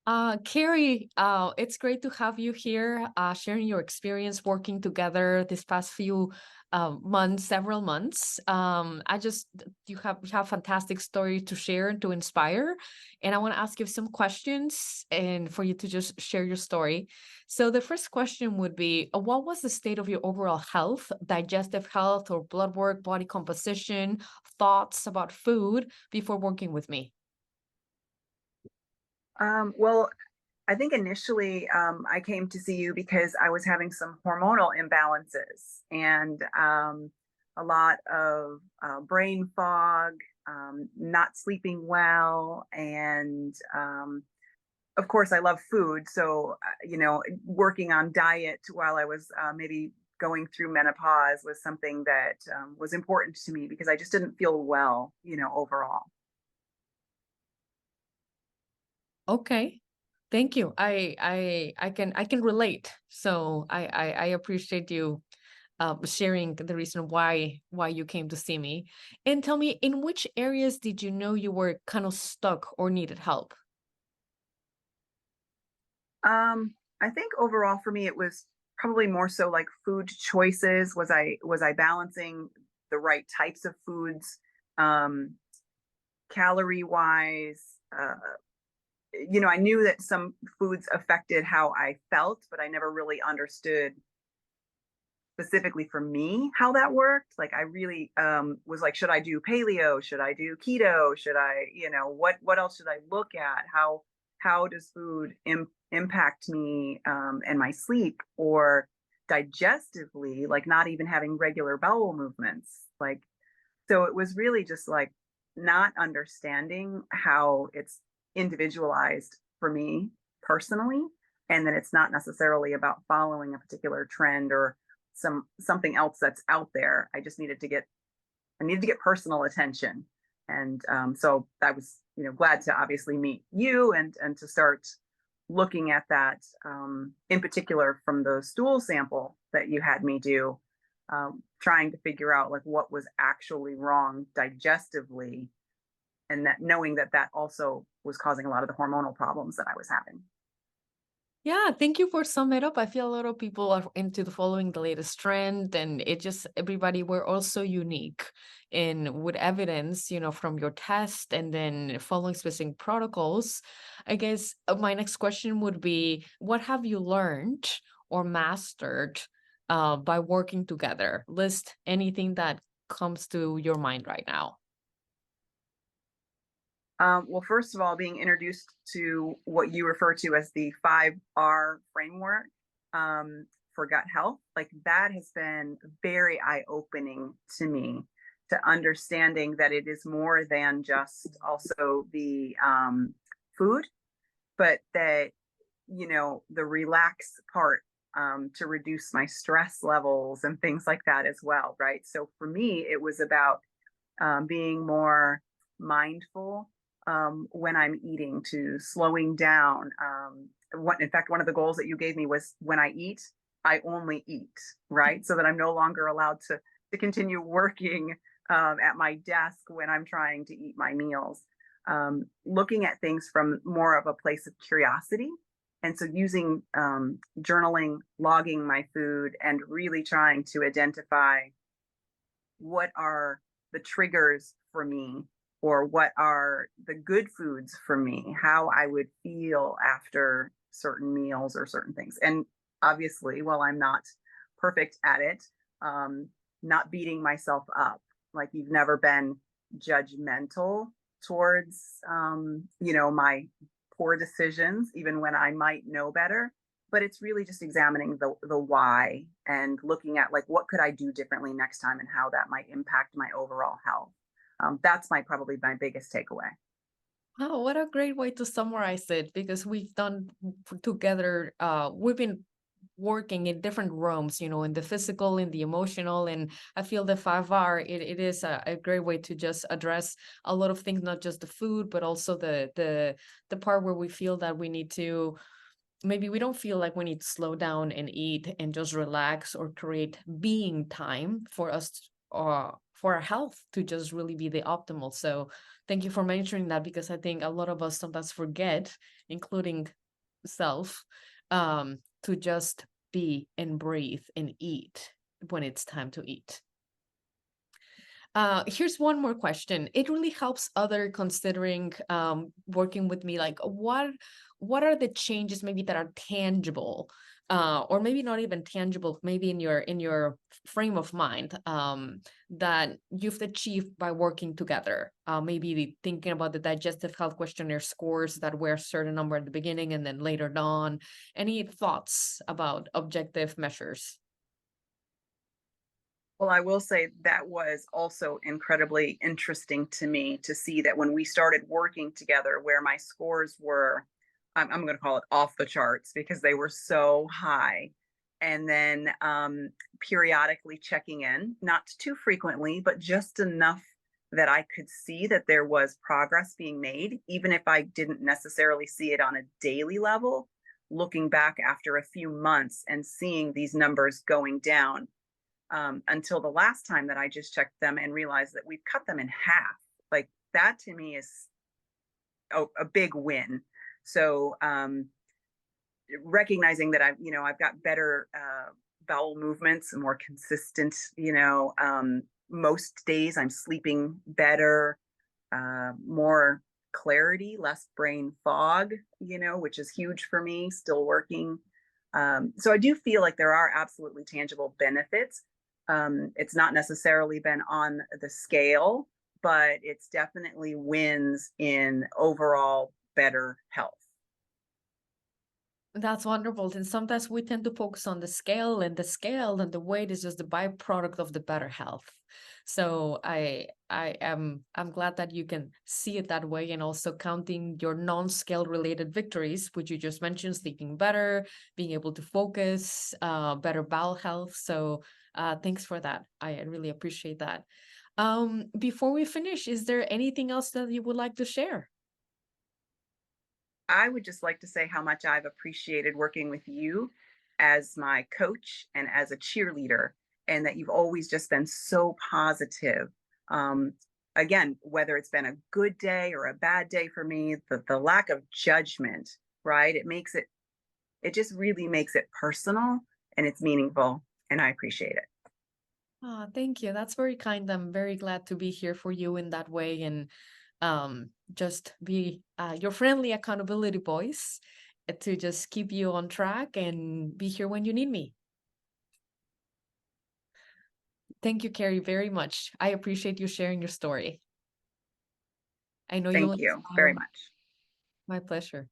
Carrie, it's great to have you here, sharing your experience working together this past few months, several months. You have fantastic story to share and to inspire, and I want to ask you some questions and for you to just share your story. So the first question would be, what was the state of your overall health, digestive health, or blood work, body composition, thoughts about food before working with me? Well, I think initially I came to see you because I was having some hormonal imbalances and a lot of brain fog, not sleeping well, and of course, I love food. So, working on diet while I was maybe going through menopause was something that was important to me because I just didn't feel well, overall. Okay. Thank you. I can relate. So I appreciate you sharing the reason why you came to see me. And tell me, in which areas did you know you were kind of stuck or needed help? I think overall for me, it was probably more so like food choices. Was I balancing the right types of foods, um, calorie wise? I knew that some foods affected how I felt, but I never really understood specifically for me how that worked. Like I really was like, should I do paleo? Should I do keto? Should I, what else should I look at? How does food impact me and my sleep, or digestively, like not even having regular bowel movements? Like, so it was really just like not understanding how it's individualized for me personally, and that it's not necessarily about following a particular trend or something else that's out there. I needed to get personal attention. And so I was, glad to obviously meet you and to start looking at that, in particular from the stool sample that you had me do, trying to figure out like what was actually wrong digestively, and that knowing that that also was causing a lot of the hormonal problems that I was having. Yeah, thank you for summing it up. I feel a lot of people are into the following the latest trend, and it just everybody we're all so unique and with evidence, from your test and then following specific protocols. I guess my next question would be, what have you learned or mastered by working together? List anything that comes to your mind right now. Well, first of all, being introduced to what you refer to as the 5R framework, for gut health, like that has been very eye opening to me, to understanding that it is more than just also the food, but that, the relax part, to reduce my stress levels and things like that as well. Right. So for me, it was about being more mindful when I'm eating, to slowing down. In fact, one of the goals that you gave me was when I eat, I only eat, right? So that I'm no longer allowed to continue working at my desk when I'm trying to eat my meals. Looking at things from more of a place of curiosity. And so using journaling, logging my food, and really trying to identify what are the triggers for me, or what are the good foods for me, how I would feel after certain meals or certain things. And obviously, while I'm not perfect at it, um, not beating myself up. Like you've never been judgmental towards, my poor decisions, even when I might know better. But it's really just examining the why and looking at like what could I do differently next time and how that might impact my overall health. That's probably my biggest takeaway. Oh, what a great way to summarize it, because we've done together, we've been working in different realms, in the physical, in the emotional, and I feel the 5R, it is a great way to just address a lot of things, not just the food, but also the part where we feel that we need to, maybe we don't feel like we need to slow down and eat and just relax or create being time for us for our health to just really be the optimal. So thank you for mentioning that, because I think a lot of us sometimes forget, including self, to just be and breathe and eat when it's time to eat. Here's one more question. It really helps other considering working with me. Like, what are the changes maybe that are tangible, or maybe not even tangible, maybe in your frame of mind, that you've achieved by working together? Thinking about the digestive health questionnaire scores that were a certain number at the beginning and then later on. Any thoughts about objective measures? Well, I will say that was also incredibly interesting to me to see that when we started working together, where my scores were, I'm going to call it off the charts because they were so high. And then periodically checking in, not too frequently, but just enough that I could see that there was progress being made, even if I didn't necessarily see it on a daily level. Looking back after a few months and seeing these numbers going down, until the last time that I just checked them and realized that we've cut them in half. Like that to me is a big win. So recognizing that I've got better bowel movements, more consistent. Most days I'm sleeping better, more clarity, less brain fog. Which is huge for me. Still working. So I do feel like there are absolutely tangible benefits. It's not necessarily been on the scale, but it's definitely wins in overall better health. That's wonderful. And sometimes we tend to focus on the scale and the weight is just the byproduct of the better health. So I'm glad that you can see it that way, and also counting your non-scale related victories, which you just mentioned, sleeping better, being able to focus, better bowel health. So thanks for that. I really appreciate that. Before we finish, is there anything else that you would like to share? I would just like to say how much I've appreciated working with you as my coach and as a cheerleader, and that you've always just been so positive. Um, Again, whether it's been a good day or a bad day for me, the lack of judgment, right? It just really makes it personal and it's meaningful, and I appreciate it. Thank you. That's very kind. I'm very glad to be here for you in that way, and just be your friendly accountability voice, to just keep you on track and be here when you need me. Thank you, Carrie, very much. I appreciate you sharing your story. I know you'll Thank you very inspire. much. My pleasure.